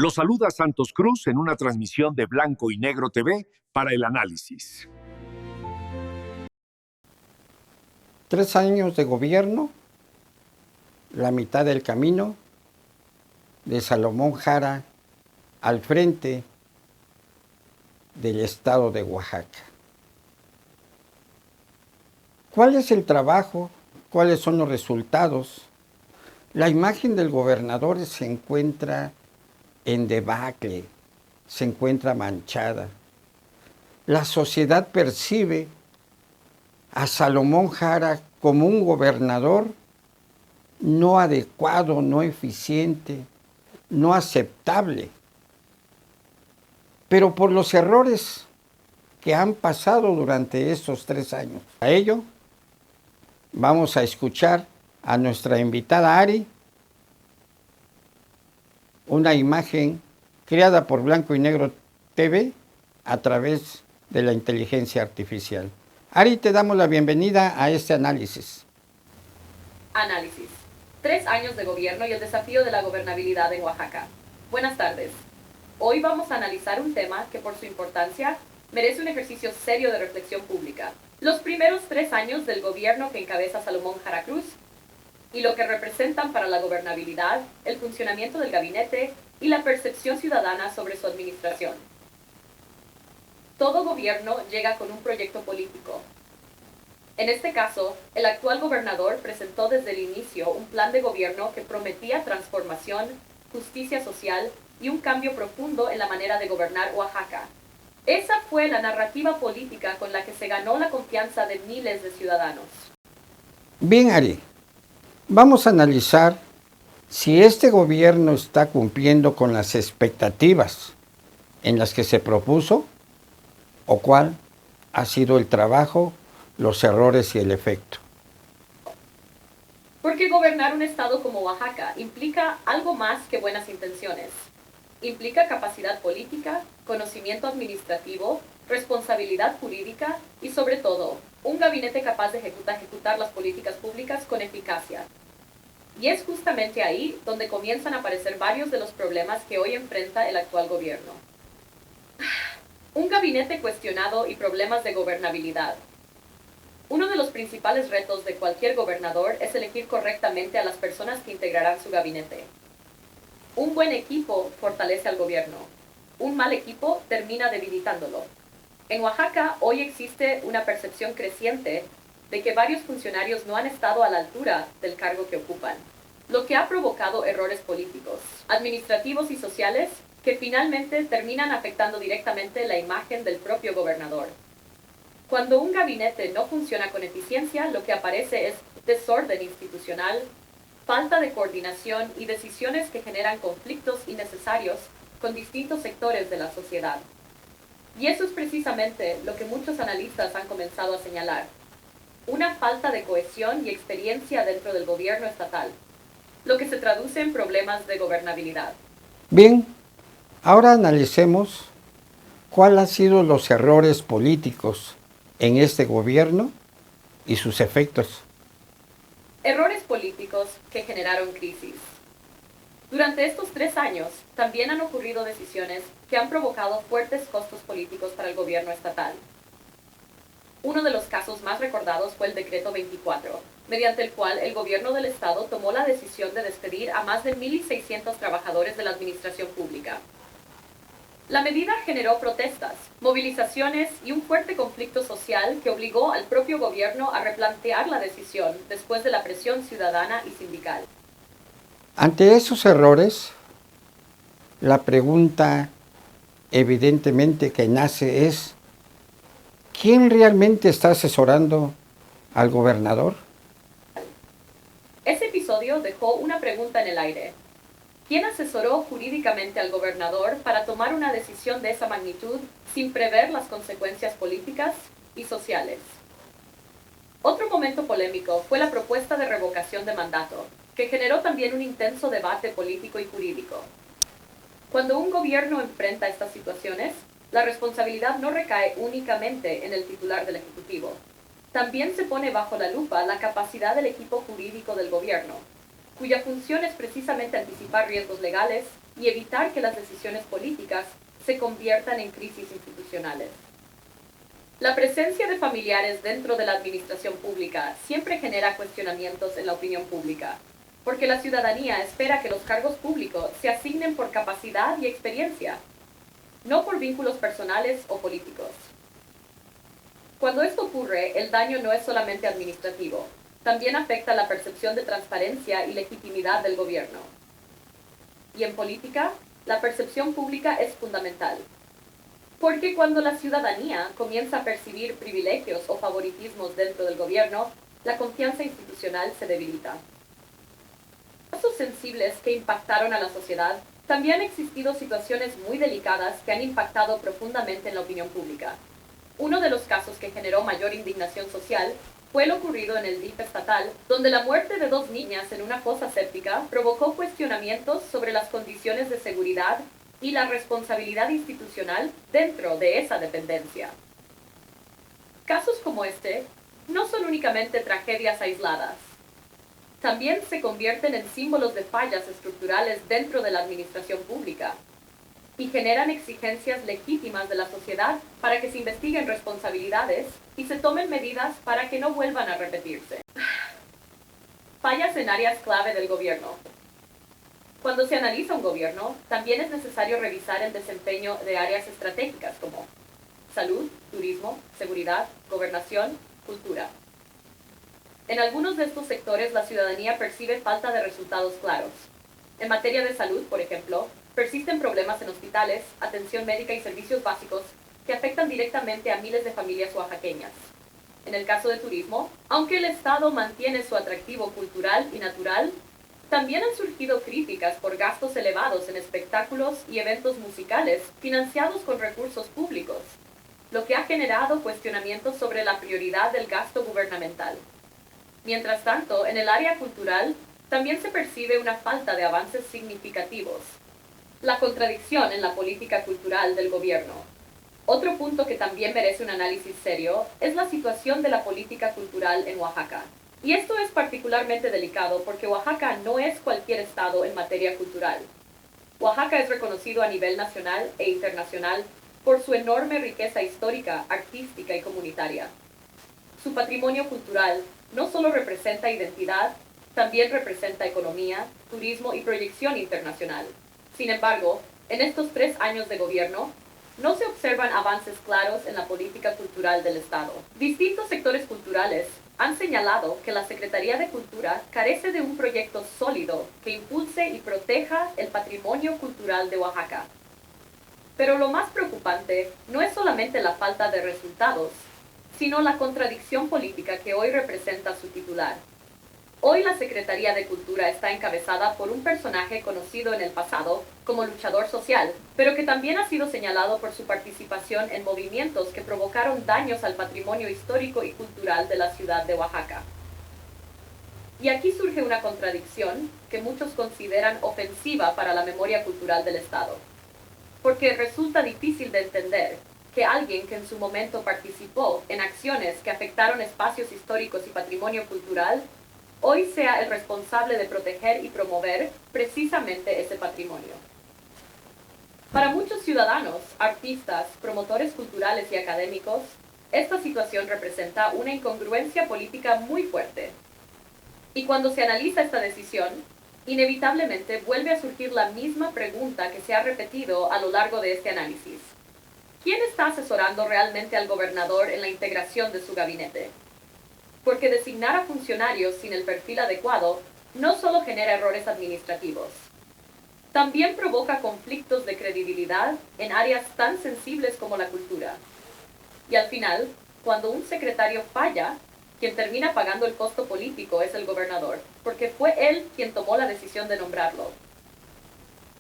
Los saluda Santos Cruz en una transmisión de Blanco y Negro TV para el análisis. 3 años de gobierno, la mitad del camino de Salomón Jara al frente del estado de Oaxaca. ¿Cuál es el trabajo? ¿Cuáles son los resultados? La imagen del gobernador se encuentra en debacle, se encuentra manchada. La sociedad percibe a Salomón Jara como un gobernador no adecuado, no eficiente, no aceptable. Pero por los errores que han pasado durante estos 3 años. A ello, vamos a escuchar a nuestra invitada Ari, una imagen creada por Blanco y Negro TV a través de la inteligencia artificial. Ari, te damos la bienvenida a este análisis. Análisis. 3 años de gobierno y el desafío de la gobernabilidad en Oaxaca. Buenas tardes. Hoy vamos a analizar un tema que por su importancia merece un ejercicio serio de reflexión pública. Los primeros 3 años del gobierno que encabeza Salomón Jara Cruz y lo que representan para la gobernabilidad, el funcionamiento del gabinete y la percepción ciudadana sobre su administración. Todo gobierno llega con un proyecto político. En este caso, el actual gobernador presentó desde el inicio un plan de gobierno que prometía transformación, justicia social y un cambio profundo en la manera de gobernar Oaxaca. Esa fue la narrativa política con la que se ganó la confianza de miles de ciudadanos. Bien, Ari, vamos a analizar si este gobierno está cumpliendo con las expectativas en las que se propuso o cuál ha sido el trabajo, los errores y el efecto. Porque gobernar un estado como Oaxaca implica algo más que buenas intenciones. Implica capacidad política, conocimiento administrativo, responsabilidad jurídica y, sobre todo, un gabinete capaz de ejecutar las políticas públicas con eficacia. Y es justamente ahí donde comienzan a aparecer varios de los problemas que hoy enfrenta el actual gobierno. Un gabinete cuestionado y problemas de gobernabilidad. Uno de los principales retos de cualquier gobernador es elegir correctamente a las personas que integrarán su gabinete. Un buen equipo fortalece al gobierno. Un mal equipo termina debilitándolo. En Oaxaca hoy existe una percepción creciente de que varios funcionarios no han estado a la altura del cargo que ocupan, lo que ha provocado errores políticos, administrativos y sociales que finalmente terminan afectando directamente la imagen del propio gobernador. Cuando un gabinete no funciona con eficiencia, lo que aparece es desorden institucional, falta de coordinación y decisiones que generan conflictos innecesarios con distintos sectores de la sociedad. Y eso es precisamente lo que muchos analistas han comenzado a señalar. Una falta de cohesión y experiencia dentro del gobierno estatal, lo que se traduce en problemas de gobernabilidad. Bien, ahora analicemos cuáles han sido los errores políticos en este gobierno y sus efectos. Errores políticos que generaron crisis. Durante estos 3 años, también han ocurrido decisiones que han provocado fuertes costos políticos para el gobierno estatal. Uno de los casos más recordados fue el Decreto 24, mediante el cual el gobierno del estado tomó la decisión de despedir a más de 1,600 trabajadores de la administración pública. La medida generó protestas, movilizaciones y un fuerte conflicto social que obligó al propio gobierno a replantear la decisión después de la presión ciudadana y sindical. Ante esos errores, la pregunta evidentemente que nace es, ¿quién realmente está asesorando al gobernador? Ese episodio dejó una pregunta en el aire. ¿Quién asesoró jurídicamente al gobernador para tomar una decisión de esa magnitud sin prever las consecuencias políticas y sociales? Otro momento polémico fue la propuesta de revocación de mandato, que generó también un intenso debate político y jurídico. Cuando un gobierno enfrenta estas situaciones, la responsabilidad no recae únicamente en el titular del Ejecutivo. También se pone bajo la lupa la capacidad del equipo jurídico del gobierno, cuya función es precisamente anticipar riesgos legales, y evitar que las decisiones políticas se conviertan en crisis institucionales. La presencia de familiares dentro de la administración pública siempre genera cuestionamientos en la opinión pública, porque la ciudadanía espera que los cargos públicos se asignen por capacidad y experiencia, no por vínculos personales o políticos. Cuando esto ocurre, el daño no es solamente administrativo, también afecta la percepción de transparencia y legitimidad del gobierno. Y en política, la percepción pública es fundamental. Porque cuando la ciudadanía comienza a percibir privilegios o favoritismos dentro del gobierno, la confianza institucional se debilita. Casos sensibles que impactaron a la sociedad, también han existido situaciones muy delicadas que han impactado profundamente en la opinión pública. Uno de los casos que generó mayor indignación social fue lo ocurrido en el DIF estatal, donde la muerte de 2 niñas en una fosa séptica provocó cuestionamientos sobre las condiciones de seguridad y la responsabilidad institucional dentro de esa dependencia. Casos como este no son únicamente tragedias aisladas. También se convierten en símbolos de fallas estructurales dentro de la administración pública y generan exigencias legítimas de la sociedad para que se investiguen responsabilidades y se tomen medidas para que no vuelvan a repetirse. Fallas en áreas clave del gobierno. Cuando se analiza un gobierno, también es necesario revisar el desempeño de áreas estratégicas como salud, turismo, seguridad, gobernación, cultura. En algunos de estos sectores, la ciudadanía percibe falta de resultados claros. En materia de salud, por ejemplo, persisten problemas en hospitales, atención médica y servicios básicos que afectan directamente a miles de familias oaxaqueñas. En el caso de turismo, aunque el Estado mantiene su atractivo cultural y natural, también han surgido críticas por gastos elevados en espectáculos y eventos musicales financiados con recursos públicos, lo que ha generado cuestionamientos sobre la prioridad del gasto gubernamental. Mientras tanto, en el área cultural, también se percibe una falta de avances significativos. La contradicción en la política cultural del gobierno. Otro punto que también merece un análisis serio es la situación de la política cultural en Oaxaca. Y esto es particularmente delicado porque Oaxaca no es cualquier estado en materia cultural. Oaxaca es reconocido a nivel nacional e internacional por su enorme riqueza histórica, artística y comunitaria. Su patrimonio cultural no solo representa identidad, también representa economía, turismo y proyección internacional. Sin embargo, en estos 3 años de gobierno, no se observan avances claros en la política cultural del Estado. Distintos sectores culturales han señalado que la Secretaría de Cultura carece de un proyecto sólido que impulse y proteja el patrimonio cultural de Oaxaca. Pero lo más preocupante no es solamente la falta de resultados, sino la contradicción política que hoy representa su titular. Hoy la Secretaría de Cultura está encabezada por un personaje conocido en el pasado como luchador social, pero que también ha sido señalado por su participación en movimientos que provocaron daños al patrimonio histórico y cultural de la ciudad de Oaxaca. Y aquí surge una contradicción que muchos consideran ofensiva para la memoria cultural del Estado, porque resulta difícil de entender que alguien que en su momento participó en acciones que afectaron espacios históricos y patrimonio cultural hoy sea el responsable de proteger y promover precisamente ese patrimonio. Para muchos ciudadanos, artistas, promotores culturales y académicos, esta situación representa una incongruencia política muy fuerte. Y cuando se analiza esta decisión, inevitablemente vuelve a surgir la misma pregunta que se ha repetido a lo largo de este análisis. ¿Quién está asesorando realmente al gobernador en la integración de su gabinete? Porque designar a funcionarios sin el perfil adecuado no solo genera errores administrativos, también provoca conflictos de credibilidad en áreas tan sensibles como la cultura. Y al final, cuando un secretario falla, quien termina pagando el costo político es el gobernador, porque fue él quien tomó la decisión de nombrarlo.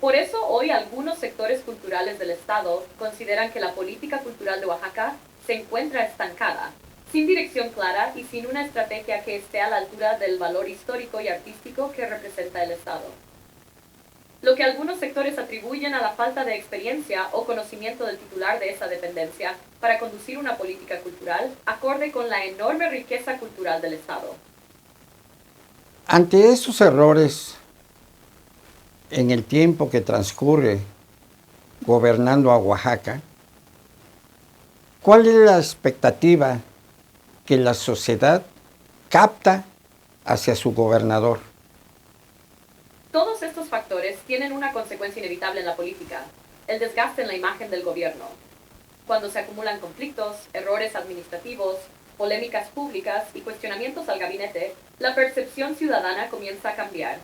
Por eso hoy algunos sectores culturales del Estado consideran que la política cultural de Oaxaca se encuentra estancada, sin dirección clara y sin una estrategia que esté a la altura del valor histórico y artístico que representa el Estado. Lo que algunos sectores atribuyen a la falta de experiencia o conocimiento del titular de esa dependencia para conducir una política cultural acorde con la enorme riqueza cultural del Estado. Ante estos errores, en el tiempo que transcurre gobernando a Oaxaca, ¿cuál es la expectativa que la sociedad capta hacia su gobernador? Todos estos factores tienen una consecuencia inevitable en la política, el desgaste en la imagen del gobierno. Cuando se acumulan conflictos, errores administrativos, polémicas públicas y cuestionamientos al gabinete, la percepción ciudadana comienza a cambiar.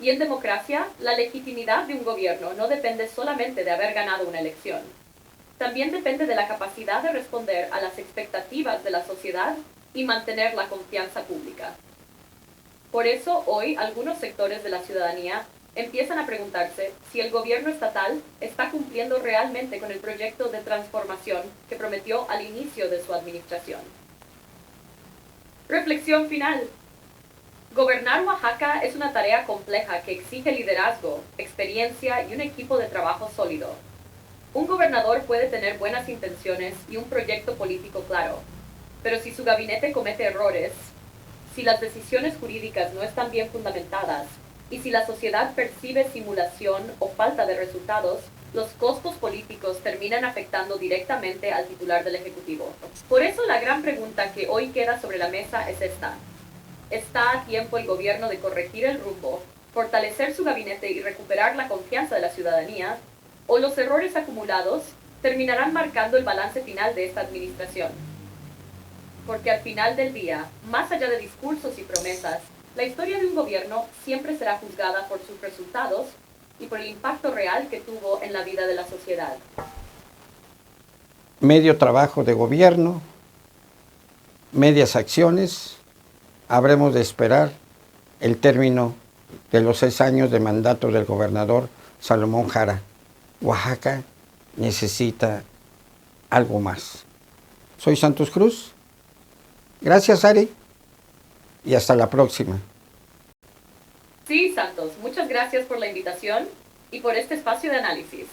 Y en democracia, la legitimidad de un gobierno no depende solamente de haber ganado una elección. También depende de la capacidad de responder a las expectativas de la sociedad y mantener la confianza pública. Por eso, hoy, algunos sectores de la ciudadanía empiezan a preguntarse si el gobierno estatal está cumpliendo realmente con el proyecto de transformación que prometió al inicio de su administración. Reflexión final. Gobernar Oaxaca es una tarea compleja que exige liderazgo, experiencia y un equipo de trabajo sólido. Un gobernador puede tener buenas intenciones y un proyecto político claro, pero si su gabinete comete errores, si las decisiones jurídicas no están bien fundamentadas y si la sociedad percibe simulación o falta de resultados, los costos políticos terminan afectando directamente al titular del Ejecutivo. Por eso la gran pregunta que hoy queda sobre la mesa es esta. ¿Está a tiempo el gobierno de corregir el rumbo, fortalecer su gabinete y recuperar la confianza de la ciudadanía? ¿O los errores acumulados terminarán marcando el balance final de esta administración? Porque al final del día, más allá de discursos y promesas, la historia de un gobierno siempre será juzgada por sus resultados y por el impacto real que tuvo en la vida de la sociedad. Medio trabajo de gobierno, medias acciones, habremos de esperar el término de los 6 años de mandato del gobernador Salomón Jara. Oaxaca necesita algo más. Soy Santos Cruz. Gracias, Ari, y hasta la próxima. Sí, Santos, muchas gracias por la invitación y por este espacio de análisis.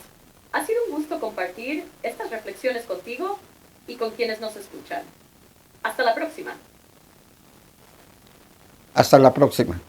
Ha sido un gusto compartir estas reflexiones contigo y con quienes nos escuchan. Hasta la próxima. Hasta la próxima.